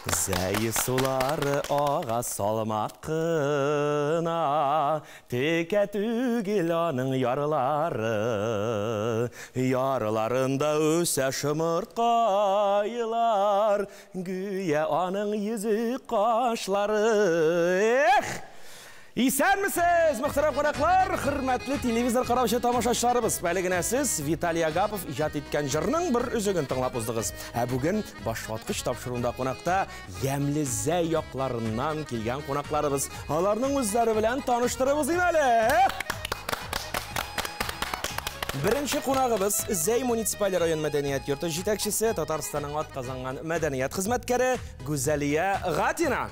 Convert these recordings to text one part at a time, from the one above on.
Зәй сулары аға салмақына, теке түгел аның ярылары. Ярыларында өсә шымыртқайлар, гүйе аның езі қашлары. Исәнмісіз, мұқтарам қонақлар, хұрмәтлі телевизор қараушы тамашашыларыбыз. Бәлігіне сіз Виталий Агапов ижат еткен жырның бір үзігін тыңлап ұздығыз. Бүгін башватқыш тапшыруында қонақта емлі зәй яқларынан келген қонақларыбыз. Аларның өздері білән таныштырыбыз имәлі. Бірінші қонағыбыз Зәй муниципаль район мәдәниет йорты жетекшісі, Татарстанның атқазанған мәдәниет қызметкері Гүзәлия Ғатина.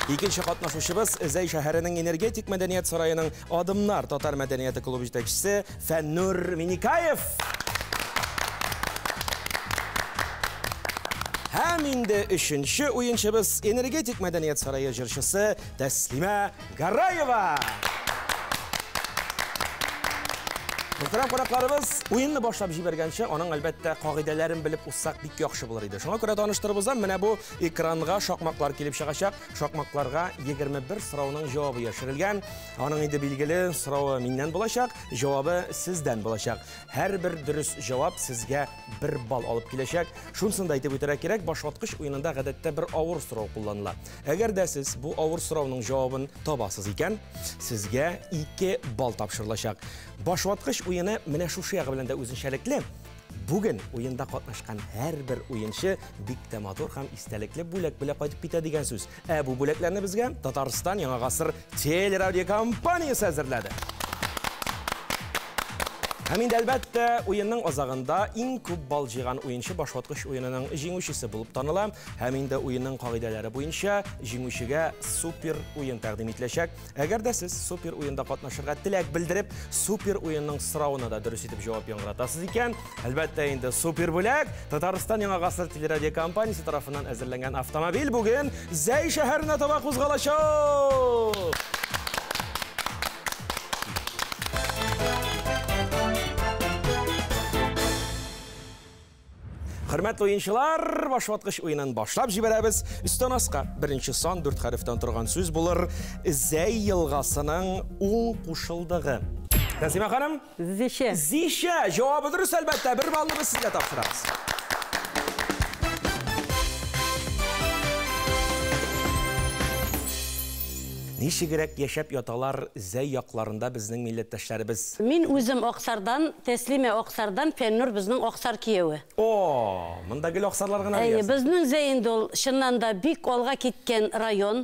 Екінші қатнашушыбыз Зәй шәһәрінің энергетик мәдәниет сарайының Адымнар татар мәдәнияты клубы жетекшісі Фәннур Миникаев. Һәм инде үшінші ойыншыбыз энергетик мәдәниет сарайы жыршысы Тәслимә Гараева. Мұқтарам қонақларыбыз ойынны башлап жібергенше, оның әлбәттә қағидаларын біліп ұссақ бик яхшы булыр иде. Шуңа күрә таныштырыбыздан менә бу экранга шақмақлар келіп шығачак. Шақмақларга 21 сорауның җавабы яшерелгән. Аның инде билгеле сорауы миннән булачак, җавабы сездән булачак. Һәрбер дөрес җавап сезгә 1 балл алып киләчәк. Шунысын да әйтеп үтәргә кирәк, башваткыч уенында гадәттә бер авыр сорау кулланыла. Әгәр дә сез бу авыр сорауның җавабын табасыз икән, сезгә 2 балл тапшырылачак. Башваткыч уйыны менә шушы ягы белән дә үзенчәлекле. Бүген уенда катнашкан һәрбер уенчы бик тә матур һәм истәлекле бүләк белән кайтып китә дигән сүз. Бу бүләкләрне безгә Татарстан Яңа гасыр телерадиокомпаниясе әзерләде. Һәм инде әлбәттә уенның азагында иң күп балл җыйган уенчы башваткыч уенының җиңүчесе булып таныла. Һәм инде уенның кагыйдәләре буенча җиңүчегә супер уен тәкъдим ителәчәк. Әгәр дә сез супер уенда катнашырга теләк белдереп, супер уенның соравына да дөрес итеп җавап яңгыратасыз икән, әлбәттә инде супер бүләк Татарстан Яңа гасыр телерадиокомпаниясе тарафыннан әзерләнгән автомобиль бүген Зәй шәһәренә таба кузгалачак. Хөрмәтле уенчылар, башваткыч уенын башлап җибәрәбез. Өстән аска беренче сан 4 хәрефтән торган сүз булыр. Зәй елгасының уң кушылдыгы. Тәслимә ханым? Зише. Зише. Җавабы дөрес әлбәттә. 1 баллны без сезгә тапшырабыз. Ничегрәк яшәп яталар Зәй якларында безнең милләттәшләребез? Мин үзем Аксардан, Тәслимә Аксардан, Фәннур безнең Аксар кияве. Монда гел Аксарлар гына диясез. Безнең Зәй инде ул чыннан да бик алга киткән район.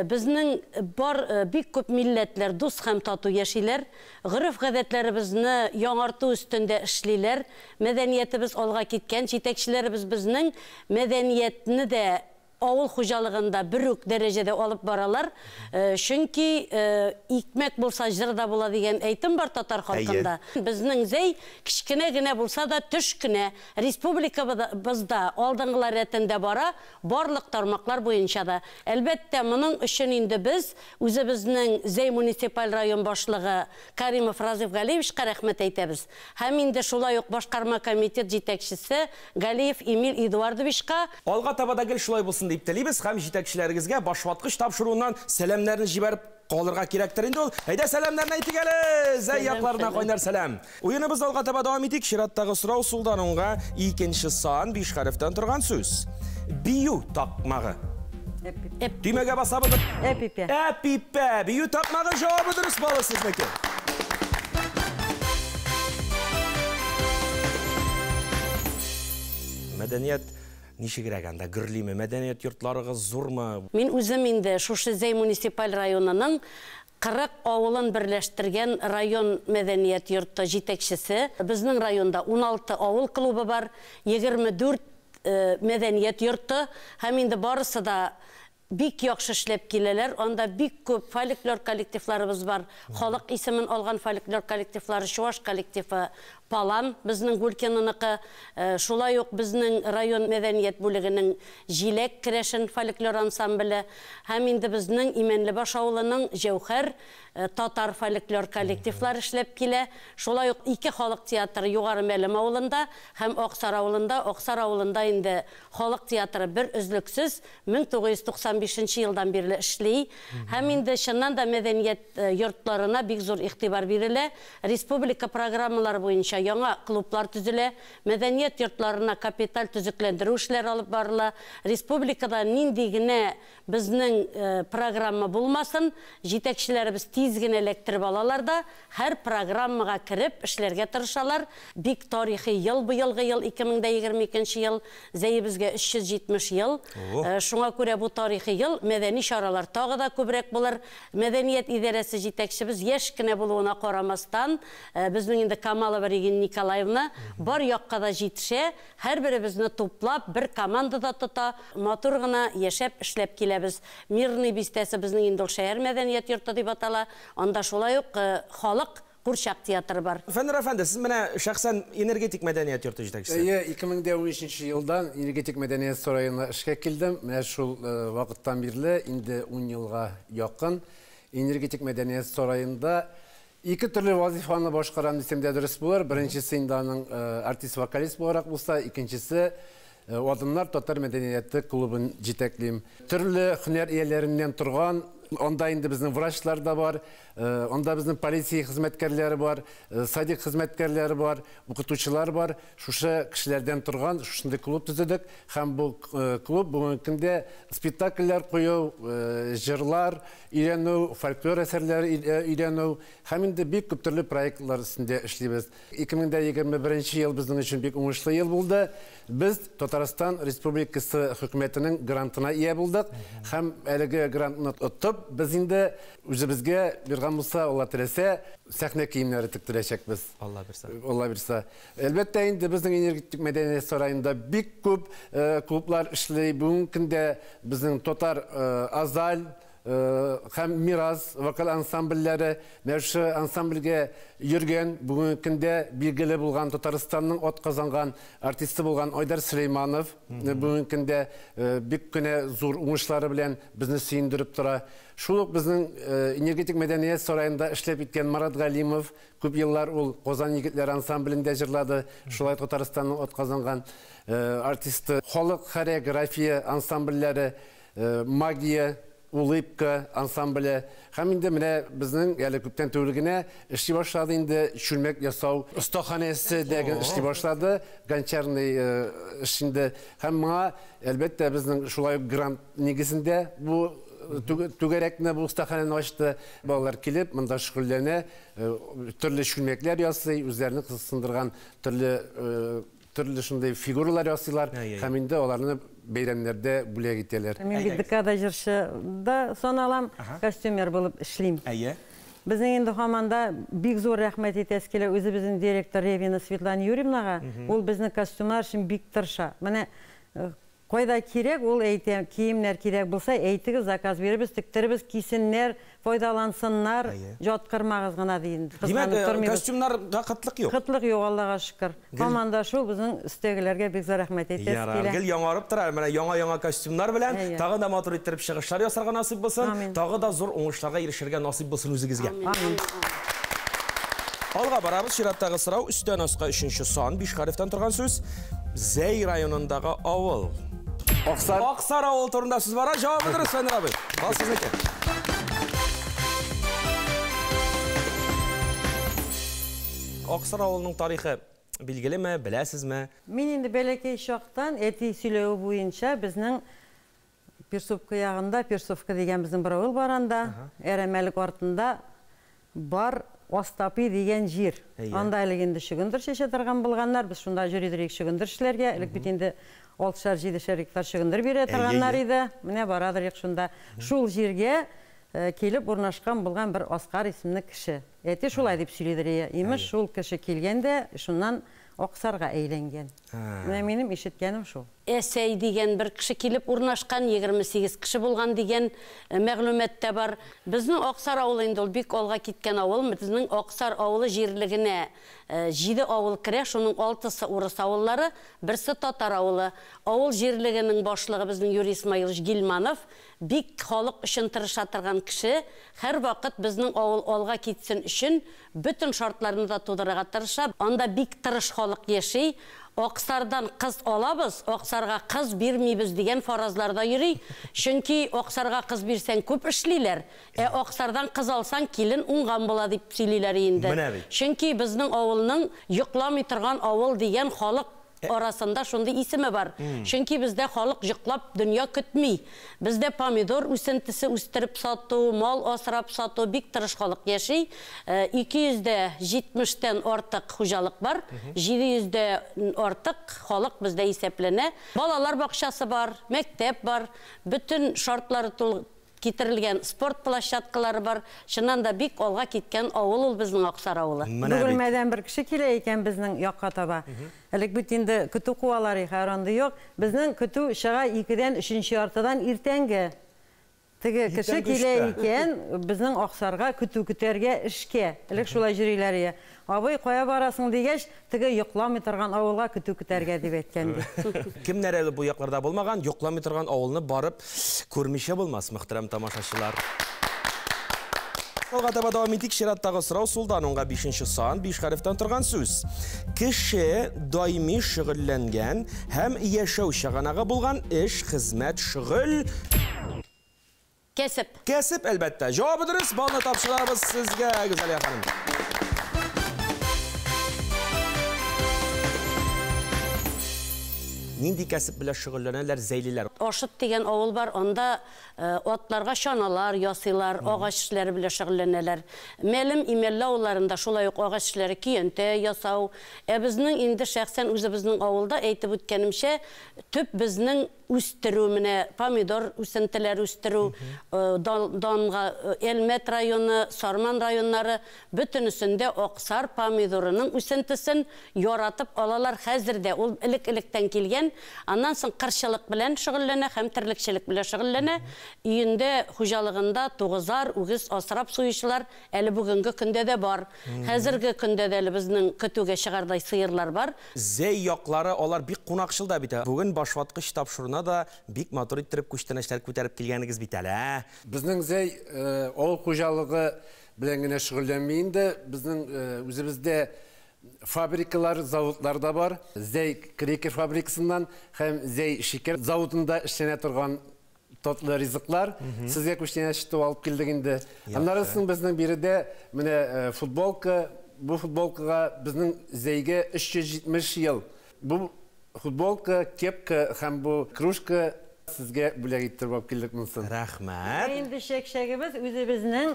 Безнең бар бик күп милләтләр дус һәм тату яшиләр. Гырыф-гадәтләребезне яңарту өстендә эшлиләр. Мәдәниятебез алга киткән, җитәкчеләребез безнең мәдәниятне дә авыл хуҗалыгында бирүк дәрәҗәдә алып баралар. Чөнки икмәк булса җырда була дигән әйтем бар татар халкында. Безнең Зәй кичкенә генә булса да төш кенә республикабызда алдынгылар рәтендә бара, барлык тармаклар буенча да. Әлбәттә, моның өчен инде без үзебезнең Зәй муниципаль район башлыгы Каримов Разиф Галиевичка рәхмәт әйтәбез. Һәм инде шулай ук башкарма комитет җитәкчесе Галиев Эмиль Эдуардовичка алга таба да гел шулай булсын дип телибез һәм җитәкчеләрегезгә башваткыч тапшыруыннан сәламнәрне җибәреп калырга кирәктер инде ул. Әйдә сәламнәрне әйтик әле. Зәй якларына кайнар сәлам. Уеныбыз алга таба дәвам итик. Чираттагы сорау сулдан уңга 2нче сан 5 хәрефтән торган сүз. Бию такмагы. Төймәгә басабыз. Әпипә. Әпипә. Бию такмагы җавабы дөрес балы сезнеке. Мәдәният ничегрәк анда гөрлиме? Мәдәният йортларыгыз зурмы? Мин үзем инде шушы Зәй муниципаль районының 40 авылын берләштергән район мәдәният йорты җитәкчесе. Безнең районда 16 авыл клубы бар, 24 мәдәният йорты һәм инде барысы да бик яхшы эшләп киләләр. Анда бик күп фольклор коллективларыбыз бар. Халык исемен алган фольклор коллективлары, Чуваш коллективы, Палан, біздің өлкенінықы, шулай ук біздің район мәдәниет бүлігінің Жилек Крешен фольклор ансамблі, һәм инде біздің Именлібаш ауылының Жеухер татар фольклор коллективлар эшләп килә. Шулай ук 2 халык театры Югары Мәлем авылында һәм Аксар авылында инде халык театры бер үзлексез 1995 елдан бирле эшли. Һәм инде шуннан да мәдәният йортларына бик зур игътибар бирелә. Республика программалары буенча яңа клублар төзелә. Мәдәният йортларына капиталь төзекләндерү эшләре алып барыла. Республикада нинди генә безнең программа булмасын, җитәкчеләребез тиз генә электиреп алалар да, һәр программага кирип эшләргә тырышалар. Бик тарихи ел, быелгы ел 2022 ел, зәебезгә 370 ел. Шуңа күрә бу тарихи ел мәдәни чаралар тагы да күбрәк булыр. Мәдәният идарәсе җитәкчебез яшь кенә булуына карамастан, безнең инде Камалова Регина Николаевна бар якка да җитешә, һәрберебезне туплап бер командада тота, матур гына яшәп эшләп киләбез. Мирный бистәсе безнең инде шәһәр мәдәният йорты дип атала. Анда шулай ук халык Курчак театры бар. Фәннәр әфәнде, сез менә шәхсән энергетик мәдәният йорты җитәкчесе. 2013 елдан энергетик мәдәният сараена эшкә килдем. Менә шул вакыттан бирле инде 10 елга якын энергетик мәдәният сараенда 2 төрле вазифаны башкарам дисәм дә дөрес булыр. Беренчесе инде аның артист-вокалист буларак булса, икенчесе Адымнар татар мәдәнияте клубын җитәклим. Төрле һөнәр ияләреннән торган, анда инде безнең врачлар да бар, анда безнең полиция хезмәткәрләре бар, садик хезмәткәрләре бар, укытучылар бар. Шушы кешеләрдән торган шундый клуб төзедек һәм бу клуб бүгенге көндә спектакльләр кую, җырлар өйрәнү, фольклор әсәрләре өйрәнү һәм инде бик күп төрле проектлар өстендә эшлибез. 2021 ел безнең өчен бик уңышлы ел булды. Biz Татарстан Республикасы хөкүмәтенең грантына ия булдык һәм әлеге грантны отып, без инде үзебезгә биргән булса, Алла теләсә, сәхнә киемнәре тиктерәчәкбез. Алла бирсә. Алла бирсә. Әлбәттә инде безнең энергетик мәдәният сараенда бик күп клублар эшли. Бүген көндә безнең татар Азаль һәм Мирас вокал ансамбльләре, мәшә ансамбльгә йөргән, бүген көндә билгеле булган Татарстанның атказанган артисты булган Айдар Сөләйманов, бүген көндә бик кенә зур уңышлары белән безне сөендереп тора. Шул ук безнең энергетик мәдәният сараенда эшләп иткән Марат Галимов күп еллар ул Казан егетләре ансамблендә җырлады. Шулай Татарстанның атказанган артисты, халык хореография ансамбльләре, магия Улыбка ансамбле. Һәм инде менә безнең әле күптән түгел генә эшли башлады инде чүлмәк ясау остаханәсе дигән эшли башлады. Гончарный эшендә һәм моңа әлбәттә безнең шулай грант нигезендә бу түгәрәкне бу остаханәне ачты. Балалар килеп монда шөгыльләнә, төрле чүлмәкләр ясый, үзләренең кызыксындырган төрле шундый фигуралар ясыйлар һәм инде аларны бәйрәмнәрдә бүләк итәләр. Мин бит декада җырчыда саналам, костюмер булып эшлим. Әйе. Безнең инде һаманда бик зур рәхмәт итәс килә үзебезнең директор Ревина Светлана Юрьевнага. Ул безнең костюмнар өчен бик тырыша. Менә кайда кирәк, ул әйтә, киемнәр кирәк булса, әйтегез, заказ биребез, тиктеребез, кисеннәр, файдалансыннар, җаткырмагыз гына диен. Димәк, костюмнарга кытлык юк. Кытлык юк, Аллага шөкер. Команда шул безнең өстәгеләргә бик зур рәхмәт әйтәс килә. Гел яңарып тора, менә яңа костюмнар белән тагы да матур иттереп чыгышлар ясарга насыйп булсын, тагы да зур уңышларга ирешергә насыйп булсын үзегезгә. Амин. Алга барабыз, чираттагы сорау, өстән аска 3нче сан, 5 хәрефтән торган сүз. Зәй районындагы авыл. Аксар авыл турында сүз бара, җавабы дөрес, Фәннәр абый. Ал сезнеке. Аксар авылының тарихы билгелеме, беләсезме? Мин инде бәләкәй чактан әти сөйләү буенча безнең Персовка ягында, Персовка дигән безнең бер авыл бар анда, Әрәмәлек артында бар Остапи дигән җир. Анда әле инде шөгендер чәчә торган булганнар, biz шунда җөридек шөгендер эшләргә, элек бит инде 6-7 гектар шөгендер бирә торганнар иде. Менә барадыр шунда. Шул җиргә килеп урнашкан булган бер Оскар исемле кеше. Әти шулай дип сөйләдер. Имеш шул кеше килгәндә, шуннан Оксарга әйләнгән. Менә минем ишеткәнем шул. Әсәй деген бір кіші келіп урнашқан, 28 кіші болған деген мәгълүмәттә бар. Безнең Оксар авылы инде ул бик алга киткән авыл. Безнең Оксар авылы җирлегенә 7 авыл керә, шуның 6-сы урыс авыллары, 1-се татар авылы. Авыл җирлегенең башлыгы безнең Юрий Исмаилович Гилманов бик халык өчен тырыша торган кеше. Һәр вакыт безнең авыл алга китсен өчен bütün шартларны да тудырырга тырыша. Анда бик тырыш халык яши. Оксардан кыз алабыз, Оксарга кыз бирмибез дигән фаразларда йөри. Чөнки Оксарга кыз бирсәң күп эшлиләр. Оксардан кыз алсаң килен уңган була дип сөйлиләр инде. Чөнки безнең авылның йокламый торган авыл дигән халык арасында шундый исеме бар. Чөнки бездә халык йоклап дөнья көтми. Бездә помидор үсентесе үстереп сату, мал асрап сату бик тырыш халык яши. 270-тән артык хуҗалык бар. 700-дә артык халык бездә исәпләнә. Балалар бакчасы бар, мәктәп бар. Bütün шартлары китерилгән спорт площадкалары бар. Шуннан да бик алга киткән авыл ул безнең Оксар авылы. Бүлмәдән бер кеше килә икән безнең якка таба. Элек бит инде көтү куалары хәранды юк. Безнең көтү шыга 2дән 3нче яртыдан иртәнге. Теге кеше килә икән безнең Оксарга көтү көтәргә эшкә. Элек шулай җөриләр. Абый кая барасың дигәч, теге йокламый торган авылга көтү көтәргә дип әйткән ди. Кемнәр әле бу якларда булмаган, йокламый торган авылны барып күрмичә булмас, мөхтәрәм тамашачылар. Алга таба дәвам итик. Чираттагы сорау сулдан онга 5нче сан, 5 хәрефтән торган сүз. Кеше даими шөгыльләнгән һәм яшәү чыганагы булган эш, хезмәт, шөгыль. Кәсеп. Кәсеп, әлбәттә. Җавабы дөрес. Балны тапшырабыз сезгә, Гүзәлия ханым. Нинди кәсеп белән шөгыльләнәләр, зәйлиләр? Ашыт дигән авыл бар, анда атларга чаналар ясыйлар, агач эшләре белән шөгыльләнәләр. Мәлім имәлле авылларында шулай ук агач эшләре, көянтә ясау. Безнең инде шәхсән үзебезнең авылда әйтеп үткәнемчә, төп безнең үстерү менә помидор үсентеләр үстерү, Данга, Элмәт районы, Сарман районнары бөтенесендә Оксар помидорының үсентесен яратып алалар. Хәзердә ул элек-электән килгән. Аннан соң кырчылык белән шөгыльләнә һәм терлекчелек белән шөгыльләнә. Өендә хуҗалыгында тугызар, үгез асрап суючылар әле бүгенге көндә дә бар. Хәзерге көндә дә безнең көтүгә чыгардай сыерлар бар. Зәй яклары алар бик кунакчыл да бит. Бүген башваткыч тапшыруна да бик матур иттереп күчтәнәчләр күтәреп килгәнегез бит әле. Безнең зәй авыл хуҗалыгы белән генә шөгыльләнми инде. Безнең үзебездә фабрикалар, заводлар да бар. Зәй крекер фабрикасыннан һәм зәй шикәр заводында эшләнә торган татлы ризыклар. Сезгә күчтәнәч алып килдек инде. Аннарысын безнең биредә менә футболка, бу футболкага безнең зәйгә 370 ел. Бу футболка, кепка һәм бу кружка сезгә бүләк иттереп алып килдек монсын. Рәхмәт. Инде шәкшәгебез үзебезнең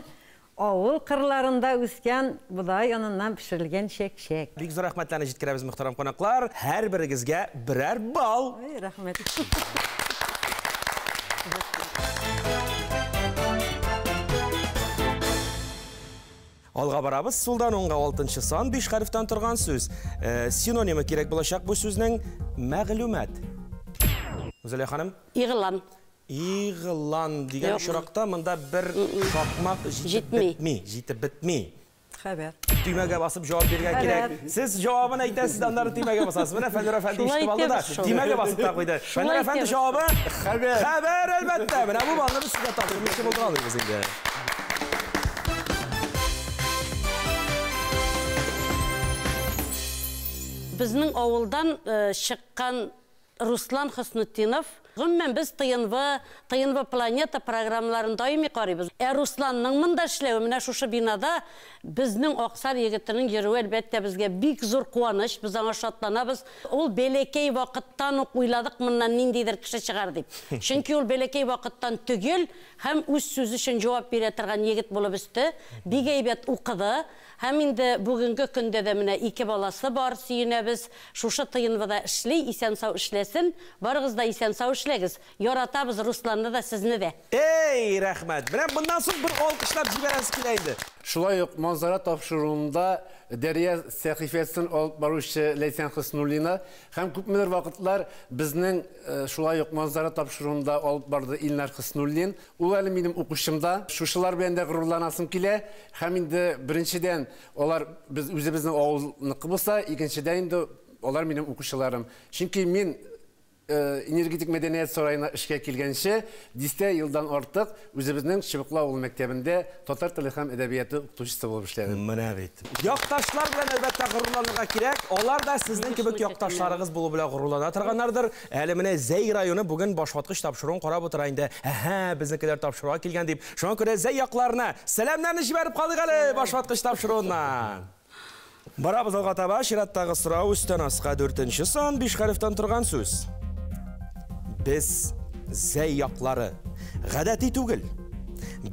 авыл кырларында үскән будай яныннан пешерелгән шәкшәк. Бик зур рәхмәтләрне җиткерәбез, мөхтәрәм кунаклар. Һәр берегезгә берәр бал. Рәхмәт. Алга барабыз. Сулдан онга 6нчы сан, 5 хәрефтән торган сүз. Синонимы кирәк булачак бу сүзнең мәгълүмат. Гүзәлия ханым? Игълан. Игълан дигән очракта монда бер шакмак җитеп бетми. Хәбәр. Төймәгә басып җавап бирергә кирәк. Сез җавабын әйтәсез, аннары төймәгә басасыз. Менә Фәннүр әфәнде ишетеп алды да, төймәгә басып та куйды. Фәннүр әфәнде җавабы хәбәр. Хәбәр, әлбәттә. Менә бу балны без сезгә тапшырып булдырабыз инде. Безнең авылдан чыккан Руслан Хөснетдинов, гомумән без ТНВ планета программаларын даими карыйбыз. Русланның монда эшләве менә шушы бинада безнең Оксар егетенең йөрүе әлбәттә безгә бик зур куаныч, без аңа шатланабыз. Ул бәләкәй вакыттан ук уйладык моннан ниндидер кеше чыгар дип. Чөнки ул бәләкәй вакыттан түгел һәм үз сүзе өчен җавап бирә торган егет булып үсте. Бик әйбәт укыды. Һәм инде бүгенге көндә дә менә 2 баласы бар, сөенәбез. Шушы ТНВда эшли, исән-сау эшләсен. беләсен. Барыгыз да исән сау эшләгез. Яратабыз Русланны да, сезне дә. Ey, рәхмәт. Менә bundan соң bir alkışlап җибәрәсе килә инде. Шулай ук манзара тапшыруында Дәрия сәхифәсен алып баручы Ләйсән Хыснуллина һәм күпмедер вакытлар безнең шулай ук манзара тапшыруында алып барды Илнар Хыснуллин. Ул әле минем укучымда. Шушылар белән дә горурланасым килә. Һәм инде беренчедән алар без үзебезнең авылныкы булса, икенчедән инде алар минем укучыларым. Чөнки мин энергетик мәдәният сарайына эшкә килгәнче 10 елдан артык үзебезнең Чыбыклы авыл мәктәбендә татар теле һәм әдәбияты укытучысы булып эшләдем. Менә бит. Якташлар белән әлбәттә горурланырга кирәк. Алар да сезнең кебек якташларыгыз булу белән горурлана торганнардыр. Әле менә Зәй районы бүген башваткыч тапшыруын карап утыра инде. Безнекеләр тапшыруга килгән дип. Шуңа күрә Зәй якларына сәламнарны җибәреп калдык әле башваткыч тапшыруыннан. Барабыз алга таба чираттагы сорау үстән аска 4нче сан 5 хәрефтән торган сүз. Biz Зәй яклары гадәти түгел.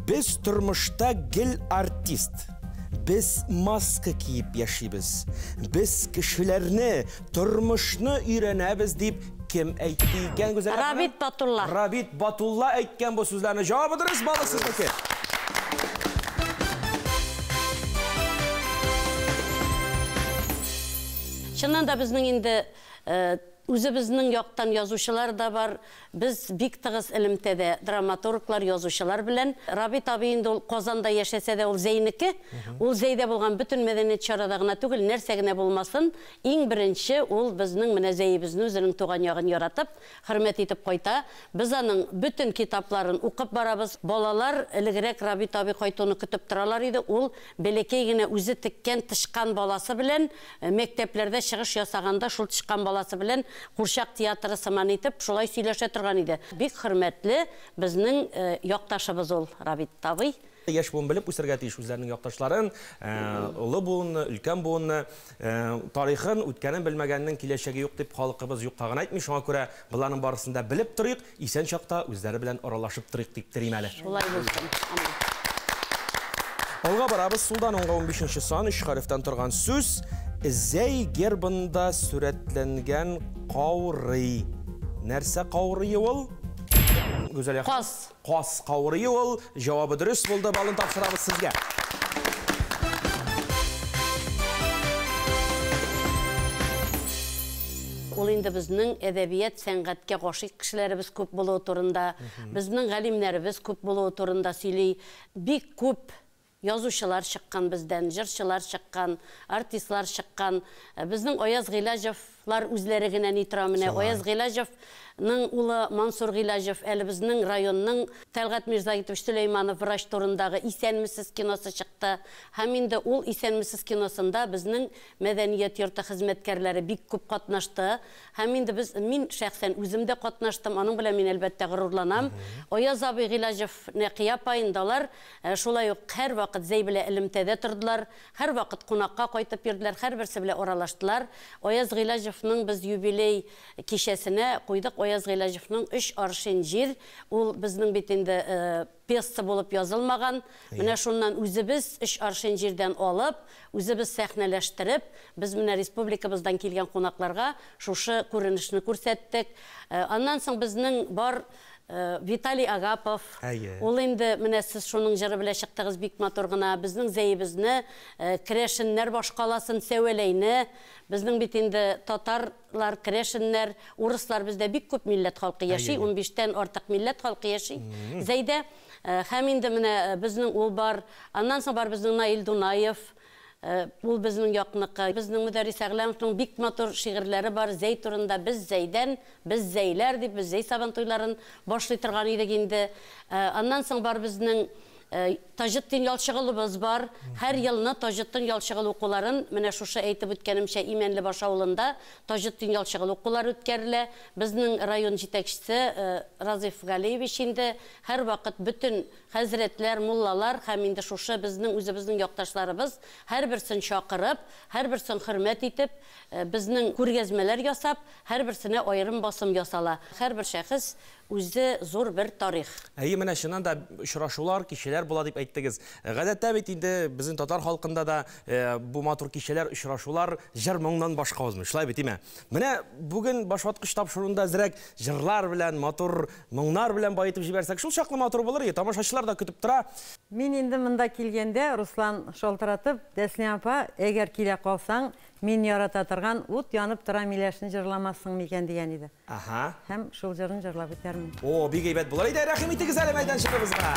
Без тормышта гел артист. Без маска киеп яшибез. Без кешеләрне, тормышны өйрәнәбез дип кем әйтте икән гүзәл? Рабит Батулла. Рабит Батулла әйткән бу сүзләрне. Җавабы дөрес, балы сезнеке. Чыннан да безнең инде үзебезнең яктан язучылар да бар. Biz бик тыгыз элемтәдә драматурглар, язучылар белән. Рабит абый инде ул Казанда яшәсә дә ул Зәйнеке. Ул Зәйдә булган бөтен мәдәният чарада гына түгел, нәрсә генә булмасын, иң беренче ул безнең менә Зәйебезне үзенең туган ягын яратып, хөрмәт итеп кайта. Без аның бөтен китапларын укып барабыз. Балалар элегрәк Рабит абый кайтуны көтеп торалар иде. Ул бәләкәй генә үзе теккән тышкан баласы белән мәктәпләрдә чыгыш ясаганда шул тышкан баласы белән Курчак театры сыман итеп шулай сөйләшә торган иде. Бик хөрмәтле безнең якташыбыз ул Рабит абый. Яшь буын белеп үсәргә тиеш үзләренең якташларын, улы буынны, өлкән буынны, тарихын, үткәнен белмәгәннең киләчәге юк дип халкыбыз юктагын әйтми. Шуңа күрә буларның барысын да белеп торыйк, исән чакта үзләре белән аралашып торыйк дип телим әле. Шулай булсын. Алга барабыз. Сулдан 15нче сан 3 хәрефтән торган сүз. Зәй гербында сурәтләнгән каурый. Нәрсә каурые ул? Гүзәл яхшы. Каз. Каз каурые ул. Җавабы дөрес булды. Балын тапшырабыз сезгә. Ул инде безнең әдәбият, сәнгатькә гашыйк кешеләребез күп булу турында, безнең галимнәребез күп булу турында сөйли. Бик күп язучылар чыккан бездән, җырчылар чыккан, артистлар чыккан. Безнең Аяз Гыйлаҗевлар үзләре генә ни тора менә. Аяз Гыйлаҗевның улы Мансур Гыйлаҗев әле безнең районның Тәлгат Мирзагитов Сөләйманов врач турындагы Исәнмесез киносы чыкты. Һәм инде ул Исәнмесез киносында безнең мәдәният йорты хезмәткәрләре бик күп катнашты. Һәм инде мин шәхсән үзем дә катнаштым. Аның белән мин әлбәттә горурланам. Аяз абый Гыйлаҗевны кыяп айындалар. Шулай ук һәр вакыт Зәй белән элемтәдә тордылар. Һәр вакыт кунакка кайтып йөрделәр. Һәрберсе белән аралаштылар. Аяз Гыйлаҗевның без юбилей кичәсенә куйдык. Аяз Гыйлаҗевның 3 аршин җир. Ул безнең бит инде пьеса булып язылмаган. Менә шуннан үзебез 3 аршин җирдән алып, үзебез сәхнәләштереп, без менә республикабыздан килгән кунакларга шушы күренешне күрсәттек. Аннан соң безнең бар Виталий Агапов. Ул инде менә сез шуның җыры белән чыктыгыз бик матур гына. Безнең Зәйебезне, Крешеннәр башкаласын Сәвәләйне, безнең бит инде татарлар, Крешеннәр, урыслар бездә бик күп милләт халкы яши, 15тән артык милләт халкы яши. Зәйдә һәм инде менә безнең ул бар. Аннан соң бар безнең Наил Дунаев. Ул безнең якныкы. Безнең Мөдәррис Әгъләмовның бик матур шигырьләре бар. Зәй турында без Зәйдән, без Зәйләр дип без Зәй сабантуйларын башлый торган идек инде. Аннан соң бар безнең Таҗетдин Ялчыгылыбыз бар. Һәр елны Таҗетдин Ялчыгыл укуларын, менә шушы әйтеп үткәнемчә Имәнле баш авылында Таҗетдин Ялчыгыл укулары үткәрелә. Безнең район җитәкчесе Разиф Галиевич инде һәр вакыт бөтен хәзрәтләр, муллалар һәм инде шушы безнең үзебезнең якташларыбыз һәрберсен чакырып, һәрберсен хөрмәт итеп, безнең күргәзмәләр ясап, һәрберсенә аерым басым ясала. Һәрбер шәхес үзе зур бер тарих. Әйе, менә шуннан да очрашулар, кичәләр була дип әйттегез. Гадәттә бит инде безнең татар халкында да бу матур кичәләр, очрашулар җыр-моңнан башка узмый. Шулай бит, име? Менә бүген башваткыч тапшыруында зирәк җырлар белән, матур моңнар белән баетып җибәрсәк, шул чаклы матур булыр иде. Тамашачылар да көтеп тора. Мин инде монда килгәндә, Руслан шалтыратып, Дәслия апа, әгәр килә калсаң, мин ярата торган ут янып тора, миләшне җырламассың микән дигән иде. Аха. Һәм шул җырын җырлап бетермен. О, бик әйбәт булыр иде. Рәхим итегез әле мәйданчыгыбызга.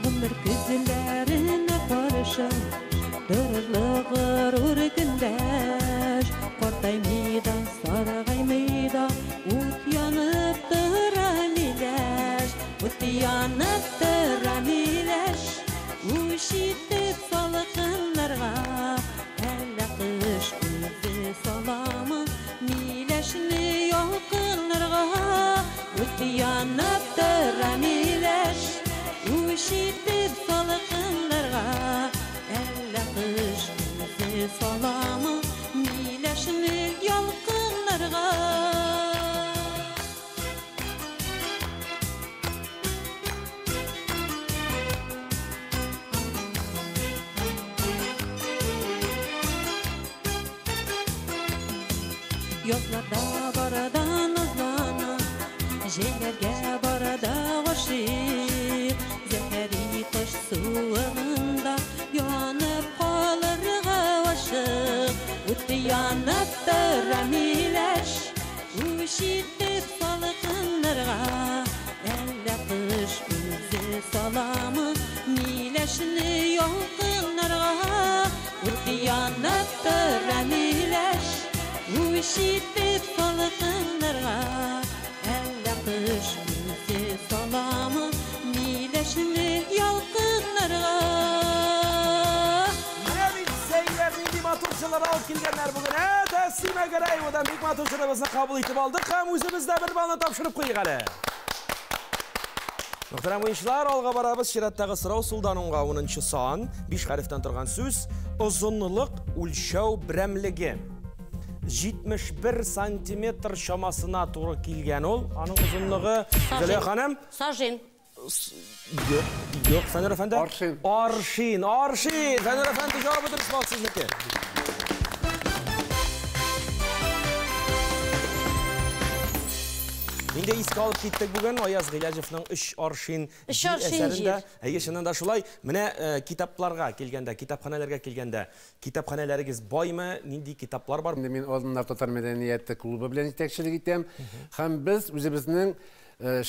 Гомер күзләренә карашып, торырлыгыр үркендәш, картаймыйда, саргаймыйда, ут янып тора миләш, ут янып тора миләш, ушитеп салкыннарга, әллә кыш күзе саламы, миләшне ялкыннарга, ут янып тора миләш, ушитеп салкыннарга, әллә кыш күзе саламы, миләшне ялкыннарга. Yozlarda barada nazlana, җәйләргә barada гашыйк, зәһәри кыш суыгында янып калырга гашык, ут янып тора миләш, ушитеп салкыннарга, әллә кыш үзе саламы, миләшне ялкыннарга, ут янып тора миләш, ушитеп салкыннарга, әллә кыш үзе саламы, миләшне ялкыннарга. Менә бит сәйгәр нинди матурчылар алып килгәннәр бүген. Тәслимә Гәрәевадан бик матур җырыбызны кабул итеп алдык һәм үзебез дә бер балны тапшырып куйдык әле. Мөхтәрәм уенчылар, алга барабыз. Чираттагы сорау сулдан уңга 10-нчы сан, 5 хәрефтән торган сүз, озынлык үлчәү берәмлеге. 71 сантиметр чамасына туры килгән ул. Аның озынлыгы, Зөлия ханым? Сажин. Юк, Фәннүр әфәнде? Аршин. Аршин. Фәннүр әфәнде җавабы дөрес булды сезнеке. Инде искә алып киттек бүген Аяз Гыйләҗевнең 3 аршин әсәрендә. Әйе, чыннан да шулай. Менә китапларга килгәндә, китапханәләргә килгәндә, китапханәләрегез баймы? Нинди китаплар бар? Мин Озыннар татар мәдәнияте клубы белән җитәкчелек итәм. Һәм без үзебезнең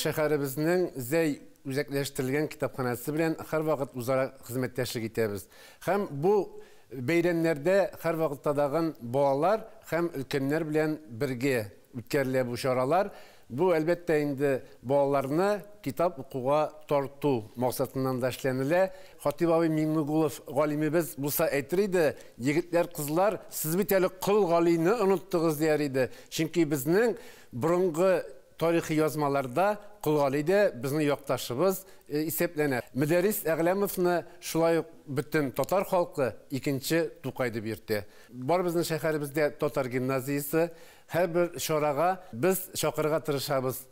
шәһәребезнең зәй үзәкләштерелгән китапханасы белән һәрвакыт үзара хезмәттәшлек итәбез. Һәм бу бәйрәмнәрдә һәрвакыт тадаган балалар һәм өлкәннәр белән бергә үткәрелә бу чаралар. Бу әлбәттә инде балаларны китап укуга тарту максатыннан да эшләнелә. Хатип абый Миңнегулов галимебез булса әйтер иде, егетләр, кызлар, сез бит әле кыл галине оныттыгыз дияр иде. Чөнки безнең борынгы тарихи язмаларда кыл гали дә безнең якташыбыз исәпләнә. Мөдәррис Әгъләмовны шулай ук бөтен татар халкы икенче Тукай дип йөртә. Бар безнең шәһәребездә татар гимназиясе. Һәр бер чарага без чакырга тырышабыз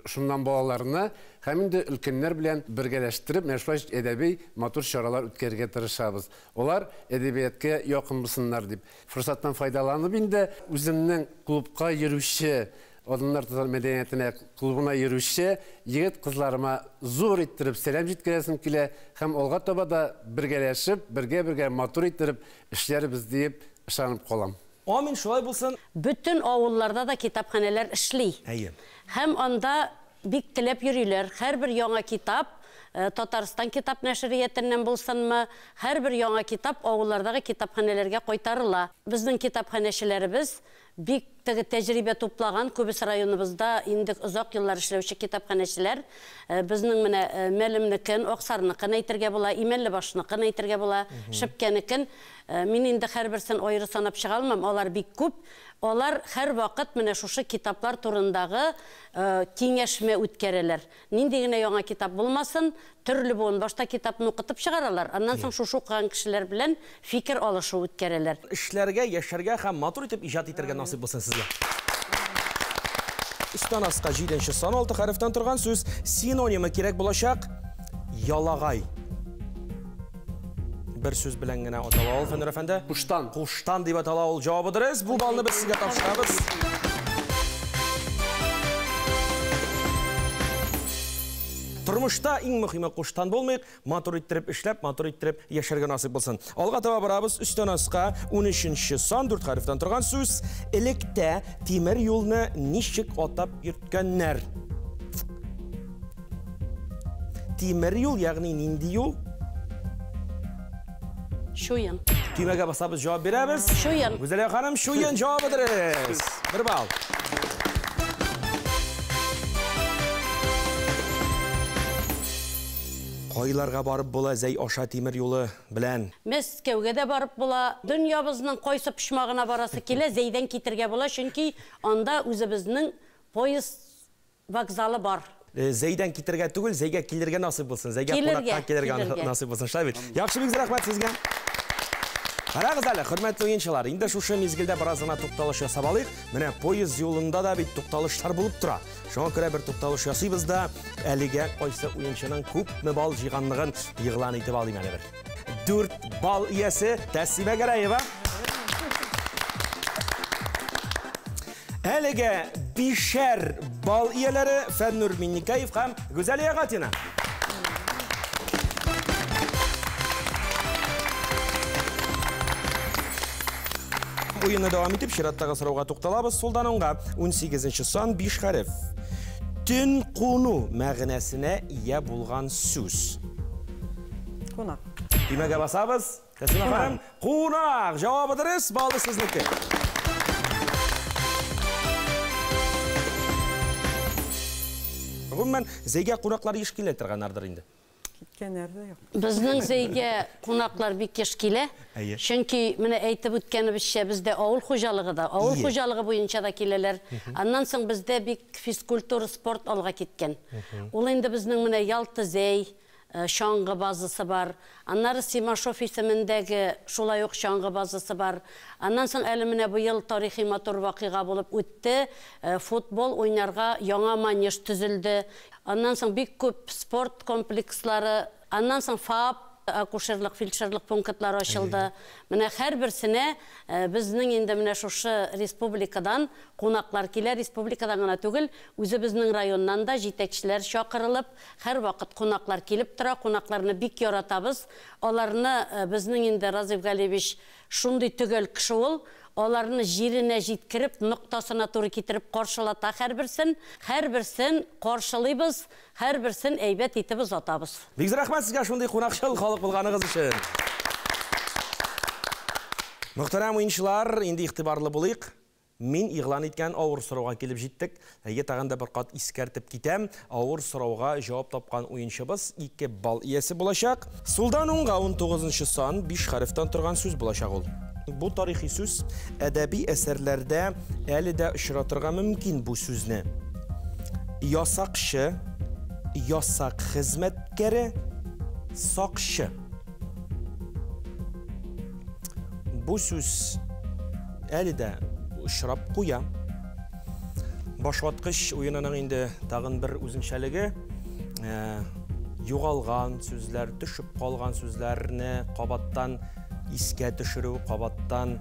шуннан балаларны, һәм инде өлкәннәр белән бергәләштереп, мәшгуль әдәби матур чаралар үткәрергә тырышабыз. Олар әдәбиятка якын булсыннар дип. Форсаттан файдаланып инде үземнең клубка йөрүче, Озыннар татар мәдәниятенә клубына йөрүче егет кызларыма зур иттереп сәлам җиткерәсем килә һәм алга таба да бергәләшеп, бергә матур иттереп эшләрбез дип ышанып калам. Амин, шулай булсын. Бүтін авылларда да китапханәләр эшли. Әйе. Һәм анда бик теләп йөриләр. Һәрбер яңа китап, Татарстан китап нәшриятеннән булсынмы, һәрбер яңа китап авыллардагы китапханәләргә кайтарыла. Безнең китапханәчеләребез бик тәҗрибә туплаган, күбес районыбызда инде озак еллар эшләүче китапханәчеләр. Безнең менә Мәлемнекен, Аксарныкын әйтергә була, Имәнле башныкын әйтергә була, Шипкәнекен. Мин инде һәрберсен аеры санап чыга алмам, алар бик күп. Олар һәр вакыт менә шушы китаплар турындагы киңәшмә үткәрәләр. Нинди генә яңа китап булмасын, төрле буын башта китапны укытып чыгаралар. Аннан соң шушы укыган кешеләр белән фикер алышу үткәрәләр. Эшләргә, яшәргә һәм матур итеп иҗат итәргә насыйп булсын сезгә. Üstten asqa 7-нче сан 6 хәрефтән торган сүз синонимы кирәк булачак. Ялагай. Bir söz белән генә атала ул Фәннүр әфәнде. Куштан. Куштан дип атала ул. Җавабы дөрес. Бу балны без сезгә тапшырабыз. Тормышта иң мөһиме куштан булмыйк, матур иттереп эшләп, матур иттереп яшәргә насыйп булсын. Алга таба барабыз. Үстән аска 13-нче сан 4 хәрефтән торган сүз электә тимер юлны ничек атап йөрткәннәр. Тимер юл, ягъни нинди юл? Шуян. Төймәгә басабыз, җавап бирәбез. Шуян. Гүзәлия ханым, шуян җавабы дөрес. 1 балл. Кайларга барып була зәй аша тимер юлы белән. Мәскәүгә дә барып була. Дөньябызның кайсы пишмагына барасы килә, зәйдән китергә була, чөнки анда үзебезнең поезд вокзалы бар. Зәйдән китергә түгел, зәйгә килергә насыйп булсын. Зәйгә кунакка килергә насыйп булсын. Шулай бит. Яхшы, бик рәхмәт сезгә. Карагыз әле, хөрмәтле уенчылар, инде шушы мизгелдә бераз гына тукталыш ясап алыйк. Менә поезд юлында да бит тукталышлар булып тора. Шуңа күрә бер тукталыш ясыйбыз да, әлегә кайсы уенчының күпме балл җыйганлыгын игълан итеп алыйм әле бер. 4 балл иясе Тәсимә Гәрәева. Әлегә 5 балл ияләре Фәннүр Минникаев һәм Гүзәлия Гатина. Уйынны дәвам итеп, чираттагы сорауга тукталабыз. Сулдан уңга 18-нче сан 5 хәреф. Төн куну мәгънәсенә ия булган сүз. Кунак. Төймәгә басабыз. Тәсимә ханым, кунак. Җавабы дөрес, баллы сезнеке. Гомумән, зәйгә кунаклар еш килә торганнардыр инде. Киткәннәр дә юк. Безнең зәйгә кунаклар бик еш килә. Чөнки менә әйтеп үткәнебезчә, бездә авыл хуҗалыгы да, авыл хуҗалыгы буенча да киләләр. Аннан соң бездә бик физкультура, спорт алга киткән. Ул инде безнең менә Ялты зәй, шаңгы базасы бар. Аннары Симашов исемендәге шулай ук шаңгы базасы бар. Аннан соң әле менә быел тарихи матур вакыйга булып үтте. Футбол уйнарга яңа манеж төзелде. Аннан соң бик күп спорт комплекслары, аннан соң ФАП, акушерлык, фельдшерлык пунктлары ачылды. Менә һәрберсенә безнең инде менә шушы республикадан кунаклар килә, республикадан гына түгел, үзебезнең районнан да җитәкчеләр чакырылып, һәр вакыт кунаклар килеп тора, кунакларны бик яратабыз. Аларны безнең инде Разиф Галевич шундый төгәл кеше ул, аларны җиренә җиткереп, ноктасына туры китереп каршылата һәрберсен каршылыйбыз, һәрберсен әйбәт итеп озатабыз. Бик рәхмәт сезгә шундый кунакчыл халык булганыгыз өчен. Мөхтәрәм уенчылар, инде игътибарлы булыйк. Мин игълан иткән авыр сорауга килеп җиттек. Әйе, тагын да бер кат искәртеп китәм. Авыр сорауга җавап тапкан уенчыбыз 2 балл иясе булачак. Сулдан уңга 19-нчы сан 5 хәрефтән торган сүз булачак ул. Бу тарихи сүз әдәби әсәрләрдә әле дә очратырга мөмкин бу сүзне. Ясакчы, ясак хезмәткәре, сакчы. Бу сүз әле дә очрап куя. Башваткыч уенының инде тагын бер үзенчәлеге, югалган сүзләр, төшеп калган сүзләрне кабаттан искә төшерү, кабаттан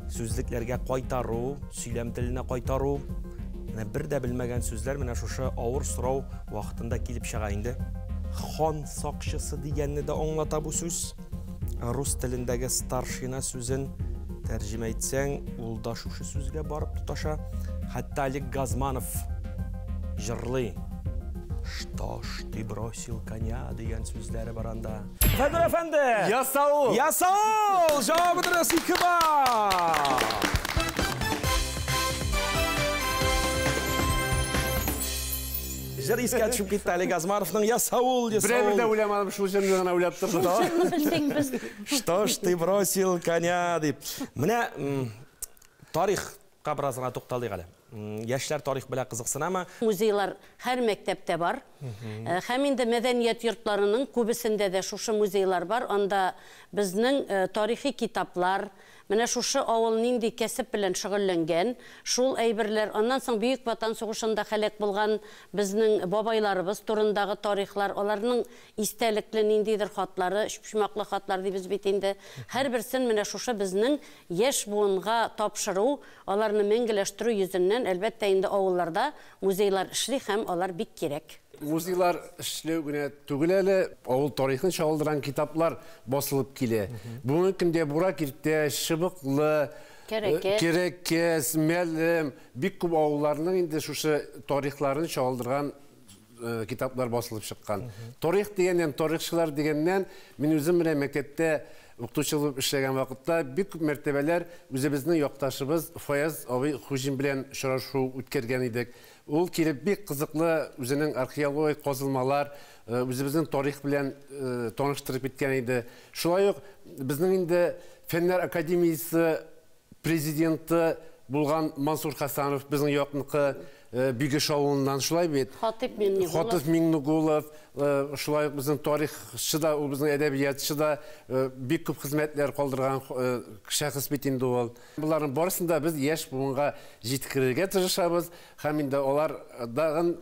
сүзлекләргә кайтару, сөйләм теленә кайтару. Бер дә белмәгән сүзләр менә шушы авыр сорау вакытында килеп чыга инде. Хан сакчысы дигәнне дә аңлата бу сүз. Рус телендәге старшина сүзен тәрҗемә итсәң, ул да шушы сүзгә барып тоташа. Хәтта Олег Газманов җырлый. Что ж ты бросил коня дигән сүзләре бар анда. Фәннүр әфәнде! Ясау! Ясау! Җавабы дөрес, 2 балл! Җыр искә төшеп китте Олег Газмановның ясау. Берәр дә уйламадым, шул җырны гына уйлап тордым да. Белдең без. Что ж ты бросил коня дип. Менә Тарихка біраз гына тукталдык әле. Яшьләр тарих белән кызыксынамы? Музейлар һәр мәктәптә бар. Һәм инде мәдәният йортларының күбесендә дә шушы музейлар бар. Анда безнең тарихи китаплар, менә шушы авыл нинди кәсеп белән шөгыльләнгән, шул әйберләр, аннан соң Бөек Ватан сугышында һәлак булган безнең бабайларыбыз турындагы тарихлар, аларның истәлекле ниндидер хатлары, шпишмаклы хатлар дибез бит инде. Һәр берсен менә шушы безнең яшь буынга тапшыру, аларны мәңгеләштерү йөзеннән әлбәттә инде авылларда музейлар эшли һәм алар бик кирәк. Музейлар эшләү генә түгел әле, авыл тарихын чагылдырган китаплар басылып килә. Бүгенге көндә Бурак иртә, Шыбыклы, Кереккес, Мәлем, бик күп авылларның инде шушы тарихларын чагылдырган китаплар басылып чыккан. Тарих дигәннән, тарихчылар дигәннән, мин үзем белән мәктәптә укытучы булып эшләгән вакытта бик күп мәртәбәләр үзебезнең якташыбыз Фаяз абый Хуҗин белән очрашу үткәргән идек. Ул килеп бик кызыклы үзенең археологик казылмалар, үзебезнең тарих белән таныштырып иткән иде. Шулай ук безнең инде Фәннәр академиясе президенты булган Мансур Хасанов безнең якынкы Бигеш авылыннан шулай бит. Хатип Миңнегулов, шулай безнең тарихчы да, ул безнең әдәбиятчы да бик күп хезмәтләр калдырган шәхес бит инде ул. Буларның барысында без яшь буынга җиткерергә тырышабыз һәм инде алар дагын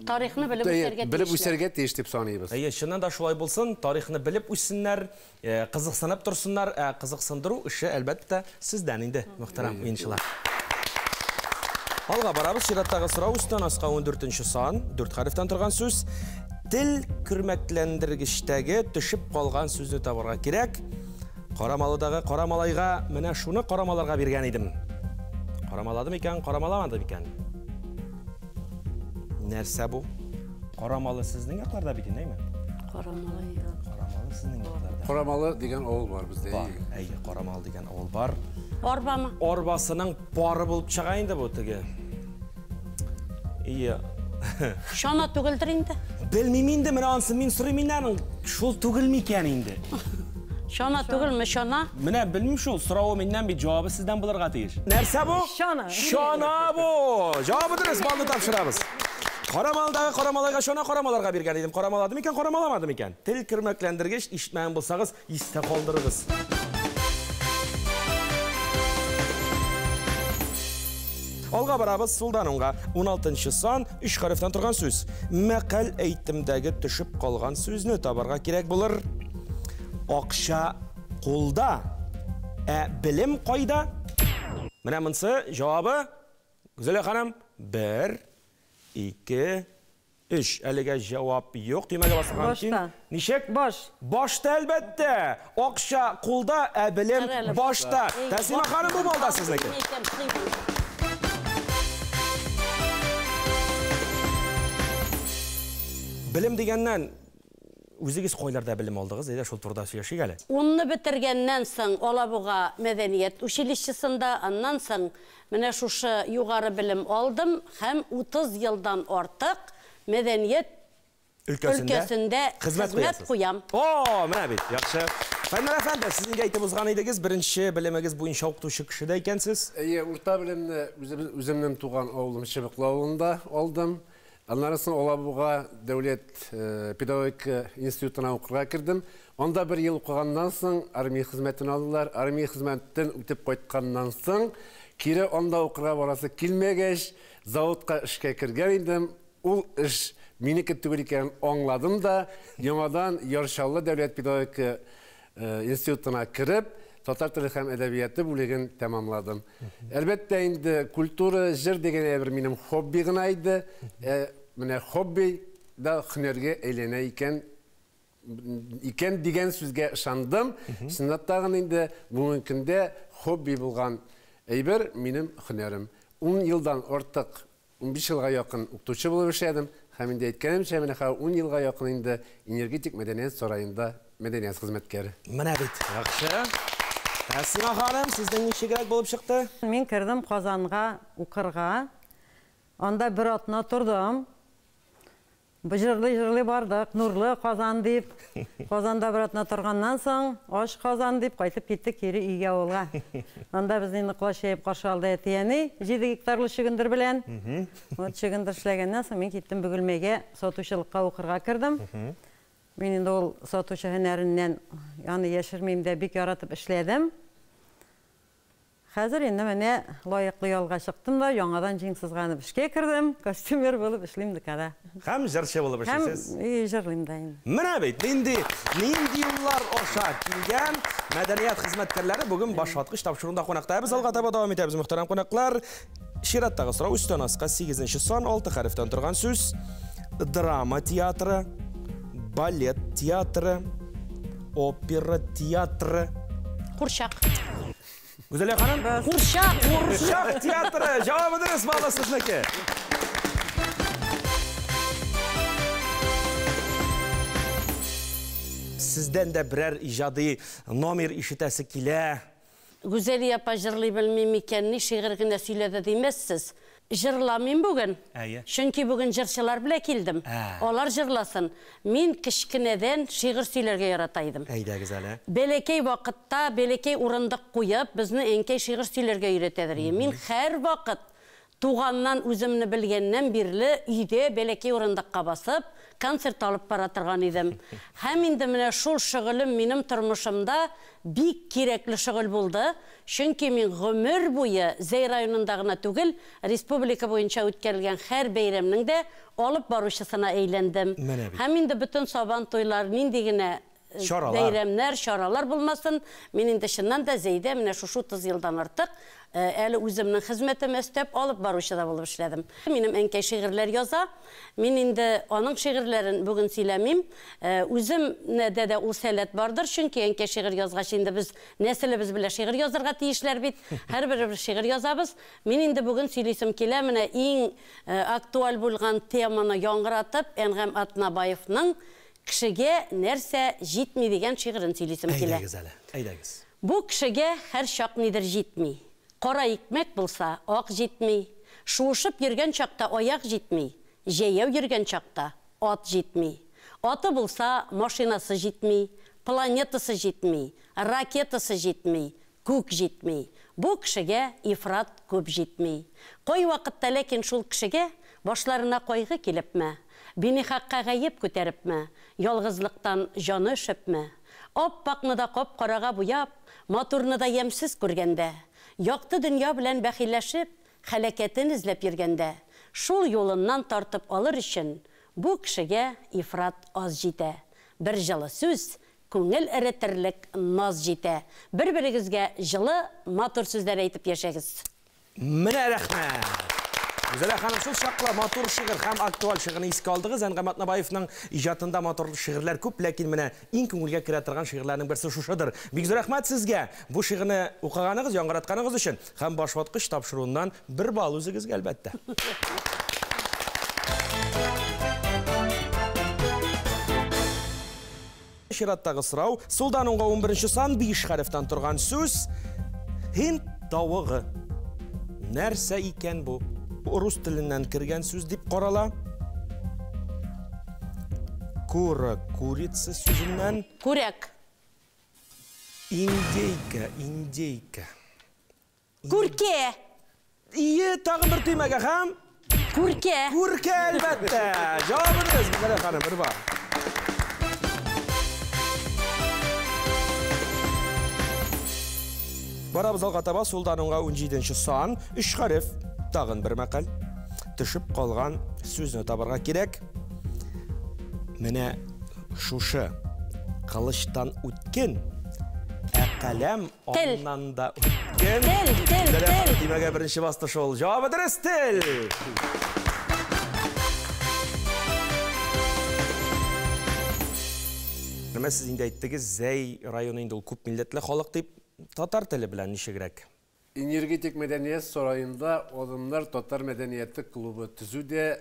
тарихны белеп үсәргә тиеш дип саныйбыз. Чыннан да шулай булсын, тарихны белеп үссеннәр, кызыксынып торсыннар, кызыксындыру эше әлбәттә сездән инде, мөхтәрәм уенчылар. Алга барабыз, чираттагы сорау үстән аска 14-нче сан, 4 хәрефтән торган сүз. Тел күрмәкләндергечтәге төшеп калган сүзне табарга кирәк. Карамалыдагы карамалайга менә шуны карамаларга биргән идем. Карамаладым икән, карамаламадым икән. Нәрсә бу? Карамалы сезнең якларда бит инде, Карамалы. Карамалы сезнең якларда. Карамалы дигән авыл бар бездә. Әйе, Карамалы дигән авыл бар. Арбамы? Арбасының пары булып чыга инде бу теге. Ие. Шана түгелдер инде. Белмим инде, менә ансы мин сорыйм инде, шул түгел микән инде. Шана түгелме, шана? Менә белмим шул, сорау миннән бит, җавабы сездән булырга тиеш. Нәрсә бу? Шана. Шана бу. Җавабы дөрес, балны тапшырабыз. Карамалдагы карамалайга шана карамаларга биргән идем. Карамаладым икән, карамаламадым икән. Тел күрмәкләндергеч ишетмәгән булсагыз, истә калдырыгыз. Алга барабыз, сулдан уңга 16-нчы сан, 3 хәрефтән торган сүз. Мәкаль әйтемдәге төшеп калган сүзне табарга кирәк булыр. Акча кулда, белем кайда? Менә монсы җавабы. Гүзәлә ханым, 1, 2, 3. Әлегә җавап юк. Төймәгә баскан кин. Ничек? Баш. Башта әлбәттә. Акча кулда, белем башта. Тәслимә ханым, бу балда сезнеке. Белем дигәннән үзегез кайларда белем алдыгыз, әйдә шул турыда сөйләшик әле. Унны бетергәннән соң Алабуга мәдәният училищесында, аннан соң менә шушы югары белем алдым һәм 30 елдан артык мәдәният өлкәсендә хезмәт куям. Менә бит, яхшы. Фәннәр әфәнде, сезнең әйтеп узган идегез, беренче белемегез буенча укытучы кеше дә икәнсез. Урта белемне үземнең туган авылым Шыбыклы авылында алдым. Аннан соң Алабуга дәүләт педагогика институтына укырга кирдем. Анда 1 ел укыганнан соң армия хезмәтен алдылар. Армия хезмәттән үтеп кайтканнан соң кире анда укырга барасы килмәгәч, заводка эшкә кергән идем. Ул эш минеке түгел икәнен аңладым да, яңадан Яршаллы дәүләт педагогика институтына кирип, татар теле һәм әдәбияты бүлеген тәмамладым. Әлбәттә инде культура, җыр дигән әйбер минем хобби гына иде. Менә хобби да һөнәргә әйләнә икән дигән сүзгә ышандым. Чынлап инде бүгенге көндә хобби булган әйбер минем һөнәрем. 10 елдан артык, 15 елга якын укытучы булып эшләдем. Һәм инде әйткәнемчә, менә 10 елга якын инде энергетик мәдәният сараенда мәдәният хезмәткәре. Менә бит, яхшы. Тәслимә ханым, сездән ничегрәк булып чыкты? Мин кирдем Казанга укырга. Анда 1 атна тордым. Жырлы бардық, нұрлы қазан деп, қазанда біратына тұрғаннан соң, аш қазан деп қайтып кеттік кері үйге ауылға. Анда біздің нұқла шейіп қаршы алды әтияны, 7 гектарлы шығындыр білән. Шығындыр шілегеннен соң мен кеттім бүгілмеге, сатушылыққа оқырға кірдім. Мен енді ол сатушы хөнәрінен, яны ешірмеймде бик яратып ішледім. Қазір енді мәне лайықлы ялға шықтым да, яңадан жеңсізғанып ішке кірдім, костюмер болып ішлеймді кәді. Хәм жыршы болып ішесіз? Хәм жырлайым дайын. Міне бейт, нинди юллар оша келген мәдәният хезмәткәрләре бүгін башватқыш тапшыруында қонақтайбыз. Алға таба давам етеміз, мұхтарам қонақлар. Шираттағы сұрау үстен асқа 8-ші сон 6 хәріфтен тұрған сөз. Драма театры, балет театры, опера театры. Қуршақ. Güzel hanım. Қуршақ. Qurshaq teatrı. Cevabınız bağlı sizniki. Sizden de birer icadi номер işitesi kile. Güzel yapa jırlay bilmeyim ekenini şiirgine söyledi demezsiz. Jırlamayım bugün. Çünkü bugün jırçılar bile keldim. Olar jırlasın. Men kişkineden şiir söylerge yarataydım. Eyda güzel. Belekey vakitta, belekey urunduk koyup, bizni enkey şiir söylerge öğretedir. Men her vakit tuğandan özümünü bilgenden birli uyde belekey urundukka basıp, konsert alıp baratırgan idim. Hem indi mine şul şığılım benim turmuşumda bik kerekli şığıl buldu. Çünkü men ömür boyu Zey rayonundağına tügül, Respublika boyunca ötkəlgen her beyramning de alıp barışısına eğlendim. Hem indi bütün saban toylar nindigine beyramlar, şaralar bulmasın. Menin dışından da Zeyde mine şu 30 yıldan artık əli özümün xizmetimi istep alıp barışıda bulup işledim. Benim enkey şiirler yaza. Men indi onun şiirlerin bugün söylemeyim. Özümde de o selet vardır. Çünkü enkey şiir yazga şimdi biz nesilimiz bile şiir yazırga tiyişler bit. Her bir şiir yazabız. Men indi bugün söyleysim kele mine en aktual bulgan temаны yangıratıp Engem Atnabayev'nin kişige nerse jitmi degen şiirin söyleysim kele. Eyda güzel. Eyda güzel. Bu kişige her şak nedir jitmi. Qora ekmek bulsa, aq jetmey. Şuuşup yürgen çakta oyak jetmey. Jeyev yürgen çakta at jetmey. Atı bulsa maşinası jetmey, planetası jetmey, raketası jetmey, kuk jetmey. Bu kişige ifrat köp jetmey. Koy vakitta lekin şul kişige başlarına koyғы kelipme. Beni haqqa gayip köteripme. Yalğızlıktan canı öşüpme. Oppaqны da qop qarağa buyap, maturны da yemsiz көргенде. Yaktı dünya bilen bəxilleşip, hələketin izlep yürgende. Şul yolundan tartıp alır için, bu kişiye ifrat az jite. Bir жылы söz, көңіл eretirlik naz jite. Bir-birigizge жылы matur sözler eytip yaşayız. Mine rəhmət. Güzel hanım, siz şaqla motor şiir hem aktual şiirini iske aldınız. Engem Atnabayev'nin icatında motorlu şiirler köp, lakin mine en көңілге kiretirgan şiirlerinin birisi şuşadır. Güzel rahmet sizge bu şiirini okuğanınız, yangıratkanınız için hem başvatqış tapşırığından bir bal özünüzge elbette. Şirattағы сұрау, Солданонға 11-ші сан 5 harften тұрған сөз. Hind тауығы. Нәрсе екен bu? Rus tilinden kirgen söz deyip qarala. Kura, kuritsa sözünden. Kurek. İndeyka. Kurke. İyi, tağın bir tüymege ham. Kurke. Kurke elbette. Cevabınız güzel hanım, bir bak. Barabız alğataba Soldanonға 17-şi san 3 harf. Tağın bir мәқәл. Düşüp қалған сөзіні табарға керек. Міне шушы қылыштан өткен, әқалам оннан да өткен. Til. Демеге бірінші басты шол. Жауабы дұрыс, til. Сіз енді айттыңыз, Зей районында көп милләтлі халық деп татар тілі білән нешегірек. Энергетик мәдәниет сарайында Odunlar Татар мәдәнияты клубы түзүдә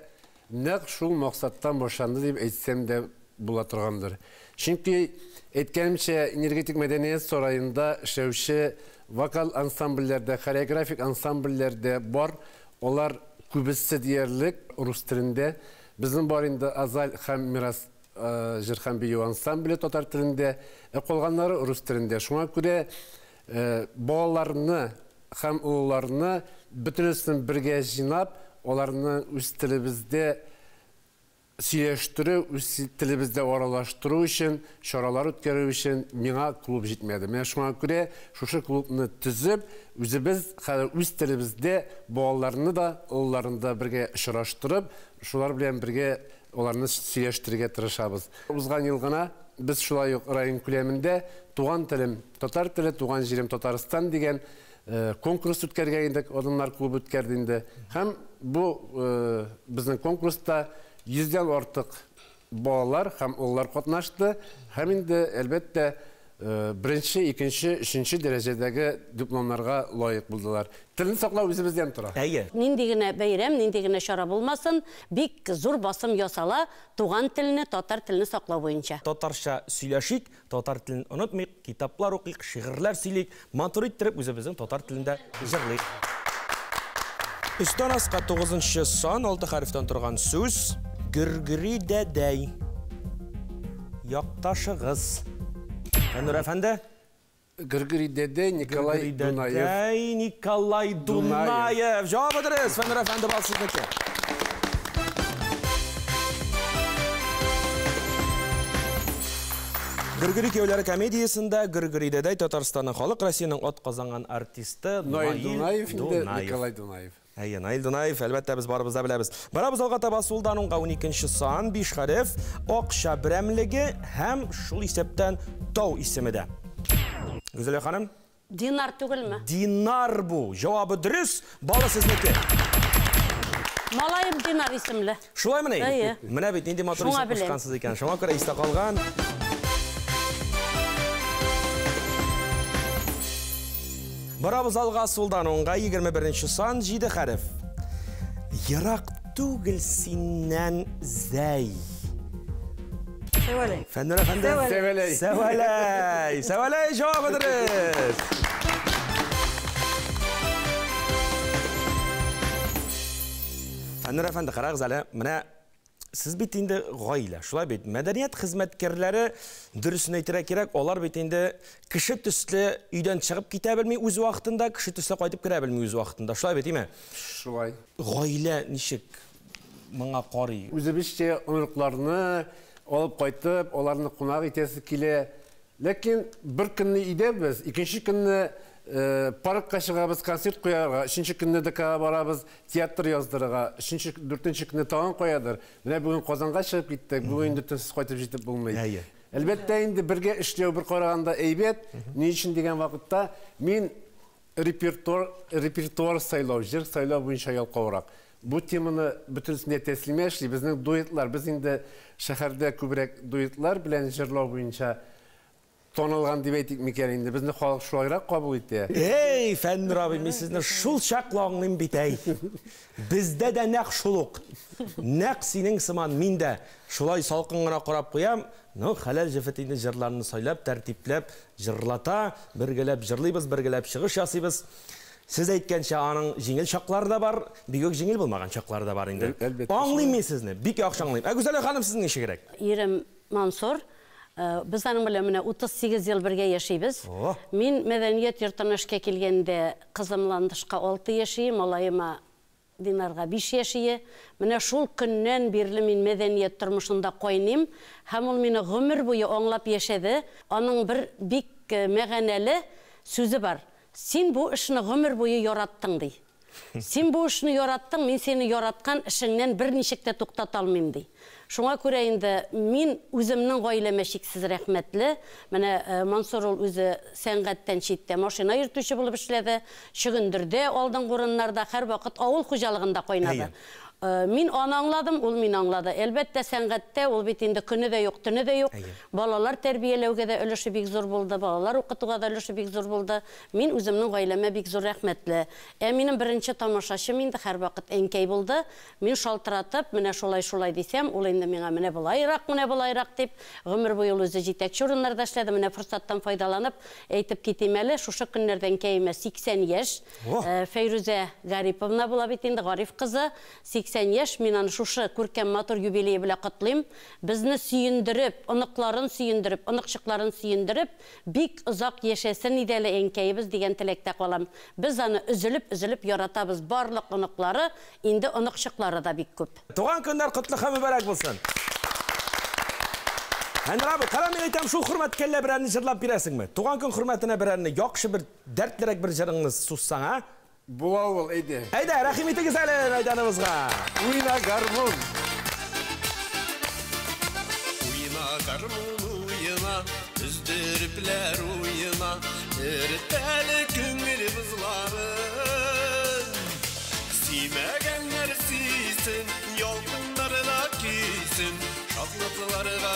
нәq шул максаттан башланды дип әйтсәм дә була торгандыр. Чөнки әйткәнемчә, энергетик мәдәният сарайында эшләүче вокал ансамбльләрдә, хореографик ансамбльләрдә бар. Олар күбесе диярлек рус телендә Біздің бар енді Азаль һәм Мирас жыр һәм бию ансамблі татар тілінде, қолғанлары рус тілінде. Шуңа күрә балаларны һәм улларны бүтінісін бірге жинап, оларны үз тілімізде сөйлештіру, үз тілімізде оралаштыру үшін, шаралар үткәру үшін миңа клуб жетмеді. Мен шуңа күрә шушы клубны түзіп, үзебез үз тілімізде балаларны да, улларны да бірге шыраштырып, шулар белән бірге оларны сөйлештірге тырышабыз. Узган ел гына біз шулай ук район күләмендә туган телем татар теле, туган җирем Татарстан дигән конкурс үткәргәндек, Одыннар клубы үткәрде инде. Һәм бу безнең конкурста 100дән артык балалар һәм уллар катнашты. Һәм инде әлбәттә birinci, ikinci, üçüncü derecedeki diplomlarga layık buldular. Tilini saklау өзімізден тұра. Нендегіне бәйрем, нендегіне шара болмасын, бик зор басым ясала туған тіліні, татар тіліні саклау бойынша. Татарша сөйләшик, татар тілін ұнытмайық, китаплар оқиық, шиғырлар сөйлейік, мантур иттіріп өзіміздің татар тілінде жырлайық. Үстен асқа 9-шы сан 6 харифтан тұрған сөз Гүргүри дәдәй Яқташығыз. Фәннур әфәнді? Гүргүри дәдәй Николай Дунаев. Николай Дунаев. Жауап өдіріз, Фәннур әфәнді балсыздықты. Гүргүри кеулері комедиясында Гүргүри дәдәй Татарстанның халық Россияның от қазанған артисті Наил Дунаев. Николай Дунаев. Наил Дунаев, әлбәттә біз барыбызда біләбіз. Барабыз алға таба Сулданунға 12-ші сан 5 хариф, Оқша бірәмлігі һәм шул исептен Тау исемеді. Гүзеле ханым? Динар түгіл ме? Динар бұл. Жауабы дұрыс, балы сізнекі. Малайым Динар исемлі. Шулай міне? Міне бет, енді матур исем қошқансыз екен. Шуңа көре исті қалған. Барабыз алға Сулданунға 21-ші сан 7 хариф. Йырақ түгіл синнән зәй. Сәвәләй. Фәннур әфәнді? Сәвәләй. Сәвәләй. Сәвәләй жауап өдіріз. Фәннур әфәнді, қарағыз әлі, міне сіз бетінде ғайлы, шулай бет. Мәдәниет қызметкерлері дүрісін әйтірі керек, олар бетінде кіші түслі үйден шығып кете білмей өз уақытында, кіші түслі қайтып кіре білмей өз уақытында. Шулай бет, еме? Шулай. Ғайлы нешік мұңа қары? Өзі біште ұнықларыны алып қайтып, оларыны қонақ етесі келе. Ләкин бір күнні үйде біз, екінші күнні паркқа шығабыз, концерт қоярға, үшінші күнні декаға барабыз, театр яздырыға, дүртінші күнні тауын қоядыр. Міне бүгін Қозанға шығып кеттік, бүгін дүртінсіз қайтып жетіп болмайды. Әлбәттә енді бірге ішлеу бір қорағанда әйбет, не үшін деген вақытта мен репертуар сайлау, жыр сайлау бойынша ял қауырақ. Бұл теманы бүтінсінде тәсілме әшли, біздің дуэтлар, біз енді шәһәрде көбірек дуэтлар білән жырлау бойынша тонылған деп әйтік мекен енді, бізді халық шулайрақ қабыл етті. Ей, Фәннур абай, мен сіздің шул шақлағының бетәй. Бізде де нәқ шулық. Нәқ сенің сыман мен де шулай салқынғына құрап қоям. Хәләл жефетінде жырларыны сайлап, тәртиплеп, жырлата, біргелеп жырлайбыз, біргелеп шығыш ясайбыз. Сіз әйткенше аның жеңіл шақлары да бар, бигөк жеңіл болмаған шақлары да бар енді. Аңлайм мен сізні, бик яқшы аңлайм. Гүзеле ханым, сіздің неше керек? Ерім Мансур. Біз аның біліміне 38 ел бірге ешейбіз. Мен мәдәниет ертанышқа келгенде қызымландышқа 6 ешейім, олайыма Динарға 5 ешейі. Міне шул күннен берлі мен мәдәниет тұрмышында қойнем. Һәм ол мені ғұмыр бойы оңлап ешеді. Оның бір бик мәғәнәлі сөзі бар. Сен бұл ішіні ғұмыр бойы яраттың дей. Сен бұл ішіні яраттың, мен сені яратқан ішіңнен бір нешікті тоқтат алмайым дей. Шуңа күрә инде мен үземнең гаиләмә шиксез рәхмәтле. Менә Мансур ул үзе сәнгатьтән читтә машина йөртүче булып эшләде. Чыгындырды, алдынгы урыннарда һәр вакыт авыл хуҗалыгында кайнады. Мин аны аңладым, ул мин аңлады. Әлбәттә сәнгатьтә ул бит инде көне дә юк, төне дә юк. Балалар тәрбияләүгә дә өлеше бик зур булды, балалар укытуга да өлеше бик зур булды. Мин үземнең гаиләмә бик зур рәхмәтле. Минем беренче тамашачым инде һәр вакыт әнкәй булды. Мин шалтыратып, менә шулай дисәм, ул инде миңа менә булайрак дип, гомер буе ул үзе җитәкче урыннарда эшләде. Менә форсаттан файдаланып, әйтеп китим әле, шушы көннәрдән кәймә 80 яшь. Фәйрүзә Гариповна була бит инде, Гариф кызы. 80 яш, мен аны шушы күркәм матур юбилей белән котлыйм. Безне сөендереп, оныкларын сөендереп, оныкчыкларын сөендереп, бик озак яшәсен иде әле әнкәйебез дигән теләктә калам. Без аны üzülеп яратабыз. Барлык оныклары, инде оныкчыклары да бик күп. Туган көннәр котлы һәм мөбарәк булсын. Әнрабы, қара мен айтам, шул хөрмәт кәллә берәрне җырлап бирәсеңме? Туган көн хөрмәтенә берәрне яхшы бер дәртлерәк бер җырыңыз суссаң, а? Була ул, әйде. Әйдә, рәхим итегез әле мәйданыбызга. Уйна гармун. Уйна гармун уйна, үздерүпләр уйна, иртәле күңел бызларын. Симәгәннәр сисен, ялкыннарына кисен,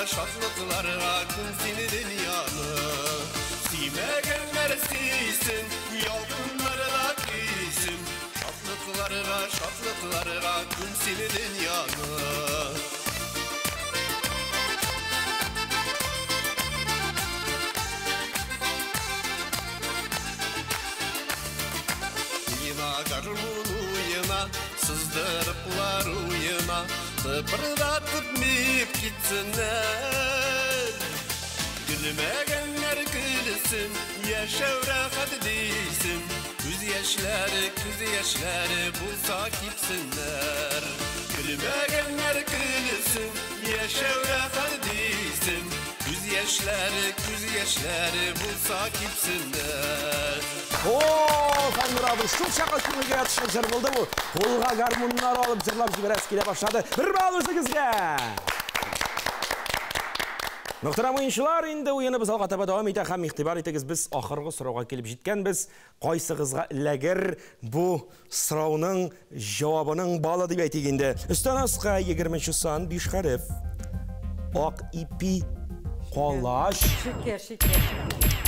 шатлыкларга күн сине дөньяны. Симәгәннәр сисен, ялкыннарына кисен, шатлыкларга күн сине дөньяны. Гармун уйна, сыздырыплар уйна, тыпырдатып мип китсеннәр. Gülmәгәннәр көлсен, яшәү рәхәт дисен, күз яшьләре булса кипсеннәр. Gülмәгәннәр көлсен, яшәү рәхәт дисен, күз яшьләре булса кипсеннәр. Фәннурабы, шул чака күңелгә ятышкан җыр булды бу. Кулга гармуннар алып җырлап җибәрәс килә башлады. Бер бал үзегезгә. Мөхтәрәм уенчылар, инде уеныбыз алга таба дәвам итә һәм игътибар итегез, без ахыргы сорауга килеп җиткәнбез. Кайсыгызга эләгер бу сорауның җавабының балы дип әйтик инде. Өстән аска 20 сан 5 хәреф. Ак ипи калаш. Şeker.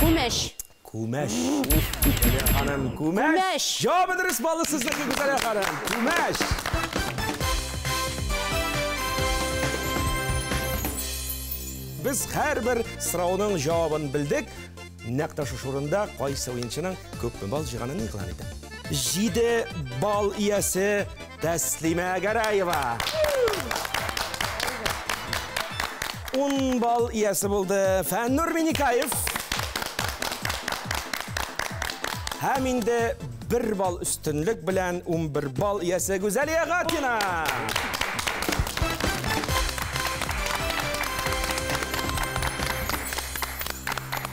Күмәш. Күмәш. Ханым, күмәш. Җавабы дөрес балы сезнеке гүзәл ханым. Күмәш. Biz һәрбер сорауның җавабын белдек. Нәкъ та шушы урында кайсы уенчының күп бал җыганын игълан итә. 7 бал иясе Тәслимә Гәрәева. 10 бал иясе булды Фәннур Миникаев. Һәм инде 1 бал өстенлек белән 11 бал иясе Гүзәлия Гатина.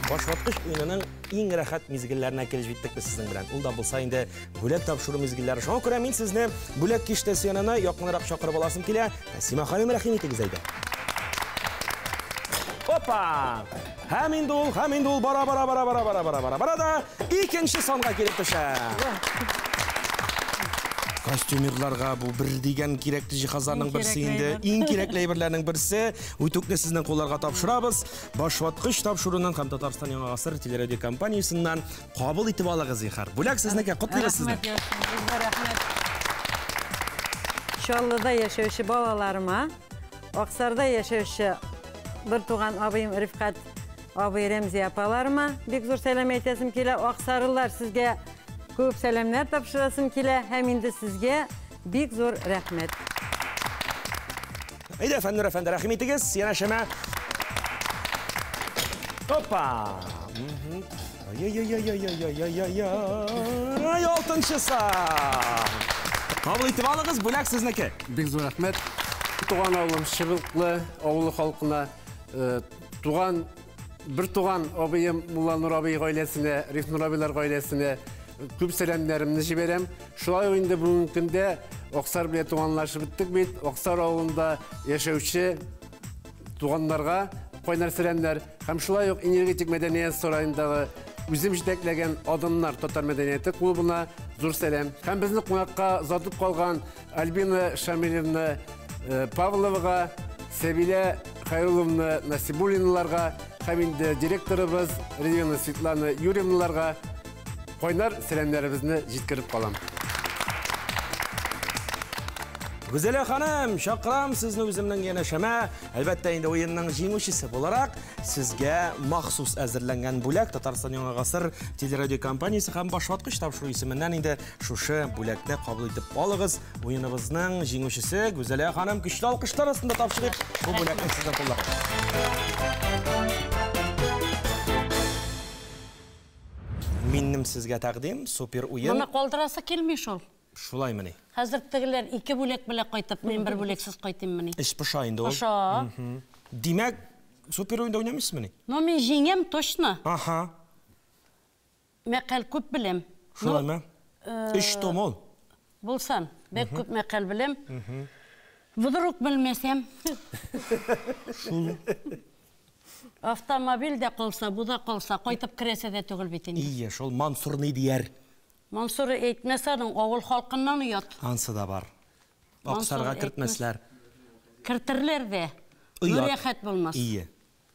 Башваткыч уенының иң рәхәт мизгелләренә килеп җиттек без сезнең белән. Ул да булса инде бүләк тапшыру мизгелләре. Шуңа күрә мин сезне бүләк киштәсе янына якынрак чакырып аласым килә. Тәсима ханым, рәхим итегез әйдә. Опа! Һәм инде ул бара да икенче санга килеп төшә. Костюмерларга бу бер дигән кирәкле җиһазларның берсе инде, иң кирәкле әйберләрнең берсе. Үтүкне сезнең кулларга тапшырабыз. Башваткыч тапшыруның һәм Татарстан Яңа гасыр телерадио компаниясеннән кабул итеп алыгыз, зихар. Бүләк сезнеке, котлыйбыз сезне. Рәхмәт. Чаллыда яшәүче балаларыма, Аксарда яшәүче бер туган абыем Рифкат абый Рәмзи апаларыма бик зур сәлам әйтәсем килә. Аксарылар, сезгә күп сәламнар тапшырасым килә, һәм инде сезгә бик зур рәхмәт. Әйдә, Фәннур әфәнде, рәхим итегез, янәшәмә. Опа! Ай, алтынчы сан. Кабул итеп алыгыз, бүләк сезнеке. Бик зур рәхмәт. Туган авылым Шыбылыклы авылы халкына, бер туган абыем Мулла Нур абый гаиләсенә, Риф Нур абыйлар гаиләсенә күп сәламнарымны җибәрәм. Шулай инде бүгенге көндә Аксар белән туганлашып биттек бит. Аксар авылында яшәүче туганнарга кайнар сәламнар һәм шулай ук энергетик мәдәният сарайындагы үзем җитәкләгән Адымнар татар мәдәнияте клубына зур сәлам. Һәм безне кунакка озатып калган Альбина Шамилевна Павловага, Сәбилә Хайрулловна Насибуллиналарга, һәм инде директорыбыз Регина Светлана Юрьевналарга кайнар сәламнарыбызны җиткереп калам. Güzel hanım, şakram sizni özümнің янашама. Әлбәттә инде уенның җиңүчесе буларак сезгә махсус әзерләнгән бүләк Татарстан Яңа гасыр телерадио компаниясе һәм башваткыч тапшыру исеменнән инде шушы бүләкне кабул итеп алыгыз. Уеныбызның җиңүчесе Гүзәлия ханым көчле алкышлар астында тапшырып бу бүләкне сездән кулланабыз. Минем сезгә тәкъдим супер уен. Моны калдырасы килми шул. Шулаймыни. Хәзер тегеләр 2 бүләк белән кайтып, мен 1 бүләксез кайтыйммыни. Эш пыша инде ул. Пыша. Димәк, супер уенда уйнамыйсызмыни? Но мен җиңәм точно. Аха. Мәкаль күп беләм. Шулаймы? Эш томол. Булсан, бек күп мәкаль беләм. Вдруг белмәсәм. Автомобиль дә калса, бу да калса, кайтып керәсе дә түгел бит инде. Ие, шул Мансур ни дияр? Мансур әйтмәсәң, авыл халкыннан уят. Ансы да бар. Аксарга кертмәсләр. Кертерләр дә. Рәхәт булмас. Ие.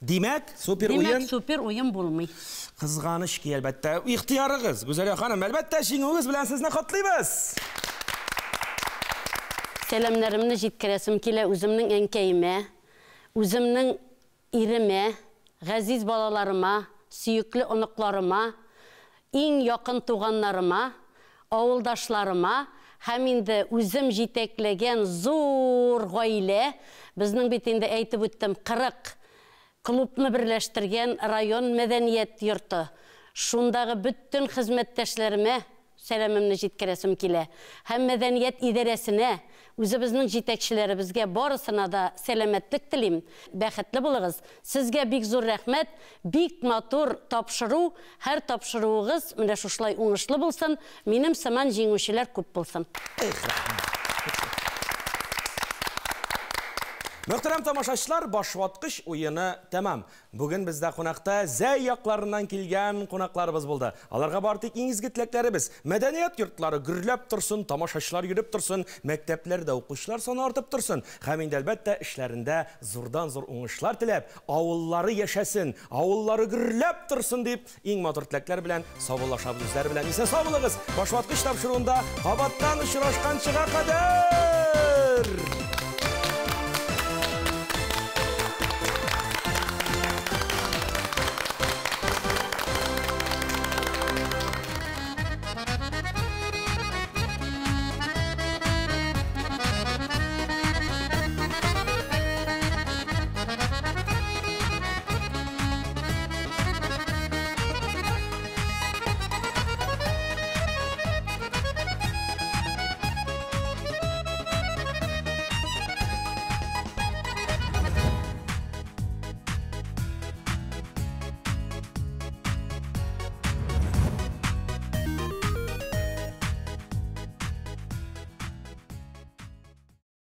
Димәк, супер уен. Димәк, супер уен булмый. Кызганыч ки, әлбәттә, ихтиярыгыз. Гүзәлия ханым, әлбәттә, җиңүегез белән сезне котлыйбыз. Сәламнарымны җиткерәсем килә үземнең әнкәемә, үземнең иремә, газиз балаларыма, сөекле оныкларыма, иң якын туганнарыма, авылдашларыма, һәм инде үзем җитәкләгән зур гаилә, безнең бит инде әйтеп үттем 40 клубны берләштергән район мәдәният йорты. Шундагы бөтен хезмәттәшләремә сәламымны җиткерәсем килә. Һәм мәдәният идарәсенә, үзебезнең җитәкчеләребезгә барысына да сәламәтлек телим. Бәхетле булыгыз. Сезгә бик зур рәхмәт, бик матур тапшыру, һәр тапшыруыгыз менә шушлай уңышлы булсын, минем сыман җиңүчеләр күп булсын. Мөхтәрәм тамашачылар, башваткыч уены тәмам. Бүген бездә кунакта зәй якларыннан килгән кунакларыбыз булды. Аларга бар тик иң изге теләкләребез. Мәдәният йортлары гөрләп торсын, тамашачылар йөреп торсын, мәктәпләрдә укучылар саны артып торсын. Һәм инде әлбәттә эшләрендә зурдан-зур уңышлар теләп, авыллары яшәсен, авыллары гөрләп торсын дип, иң матур теләкләр белән саубуллашабыз үзләр белән. Исә саубулыгыз. Башваткыч тапшыруында кабаттан очрашканчыга кадәр.